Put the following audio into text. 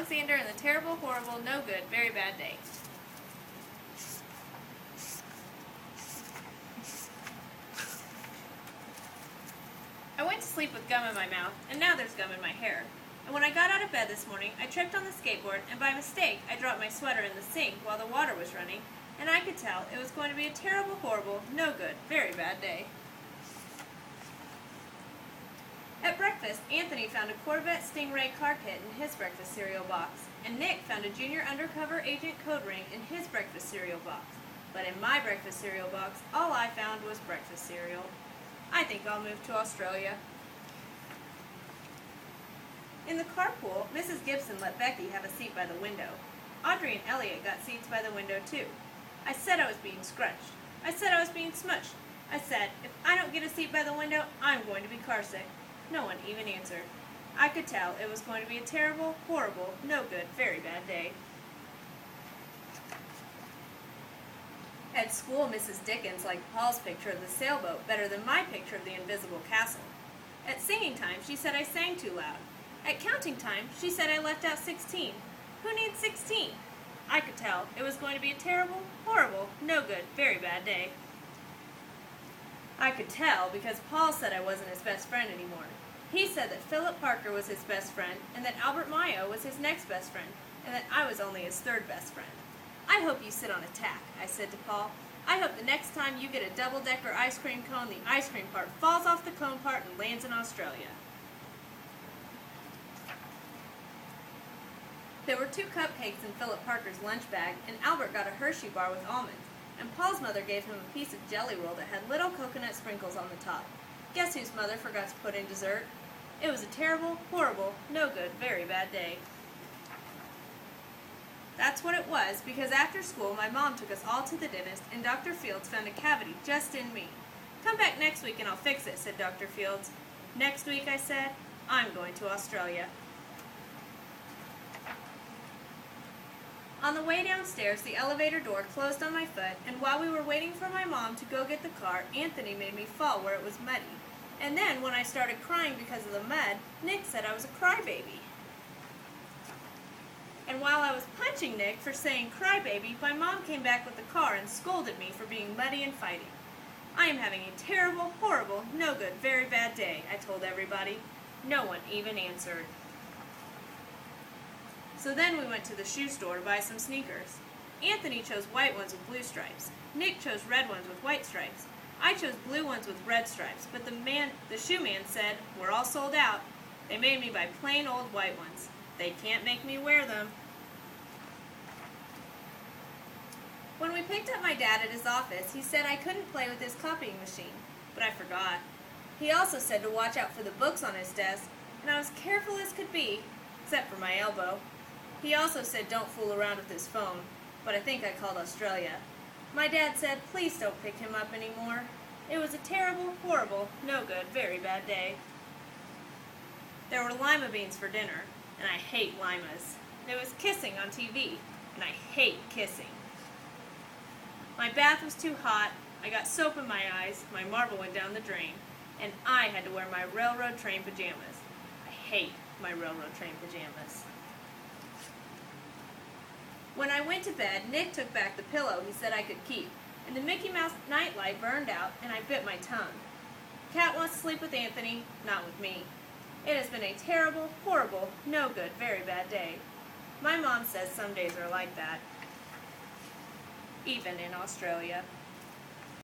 Alexander and the Terrible, Horrible, No Good, Very Bad Day. I went to sleep with gum in my mouth, and now there's gum in my hair. And when I got out of bed this morning, I tripped on the skateboard, and by mistake, I dropped my sweater in the sink while the water was running, and I could tell it was going to be a terrible, horrible, no good, very bad day. At breakfast, Anthony found a Corvette Stingray car kit in his breakfast cereal box, and Nick found a junior undercover agent code ring in his breakfast cereal box. But in my breakfast cereal box, all I found was breakfast cereal. I think I'll move to Australia. In the carpool, Mrs. Gibson let Becky have a seat by the window. Audrey and Elliot got seats by the window too. I said I was being scrunched. I said I was being smushed. I said, if I don't get a seat by the window, I'm going to be carsick. No one even answered. I could tell it was going to be a terrible, horrible, no good, very bad day. At school, Mrs. Dickens liked Paul's picture of the sailboat better than my picture of the invisible castle. At singing time, she said I sang too loud. At counting time, she said I left out 16. Who needs 16? I could tell it was going to be a terrible, horrible, no good, very bad day. I could tell because Paul said I wasn't his best friend anymore. He said that Philip Parker was his best friend, and that Albert Mayo was his next best friend, and that I was only his third best friend. I hope you sit on a tack, I said to Paul. I hope the next time you get a double-decker ice cream cone, the ice cream part falls off the cone part and lands in Australia. There were 2 cupcakes in Philip Parker's lunch bag, and Albert got a Hershey bar with almonds, and Paul's mother gave him a piece of jelly roll that had little coconut sprinkles on the top. Guess whose mother forgot to put in dessert? It was a terrible, horrible, no good, very bad day. That's what it was, because after school my mom took us all to the dentist, and Dr. Fields found a cavity just in me. Come back next week and I'll fix it, said Dr. Fields. Next week, I said, I'm going to Australia. On the way downstairs, the elevator door closed on my foot, and while we were waiting for my mom to go get the car, Anthony made me fall where it was muddy. And then, when I started crying because of the mud, Nick said I was a crybaby. And while I was punching Nick for saying crybaby, my mom came back with the car and scolded me for being muddy and fighting. I am having a terrible, horrible, no good, very bad day, I told everybody. No one even answered. So then we went to the shoe store to buy some sneakers. Anthony chose white ones with blue stripes. Nick chose red ones with white stripes. I chose blue ones with red stripes, but the shoe man said, we're all sold out. They made me buy plain old white ones. They can't make me wear them. When we picked up my dad at his office, he said I couldn't play with his copying machine, but I forgot. He also said to watch out for the books on his desk, and I was careful as could be, except for my elbow. He also said don't fool around with his phone, but I think I called Australia. My dad said please don't pick him up anymore. It was a terrible, horrible, no good, very bad day. There were lima beans for dinner, and I hate limas. There was kissing on TV, and I hate kissing. My bath was too hot, I got soap in my eyes, my marble went down the drain, and I had to wear my railroad train pajamas. I hate my railroad train pajamas. When I went to bed, Nick took back the pillow he said I could keep, and the Mickey Mouse nightlight burned out, and I bit my tongue. Cat wants to sleep with Anthony, not with me. It has been a terrible, horrible, no good, very bad day. My mom says some days are like that, even in Australia.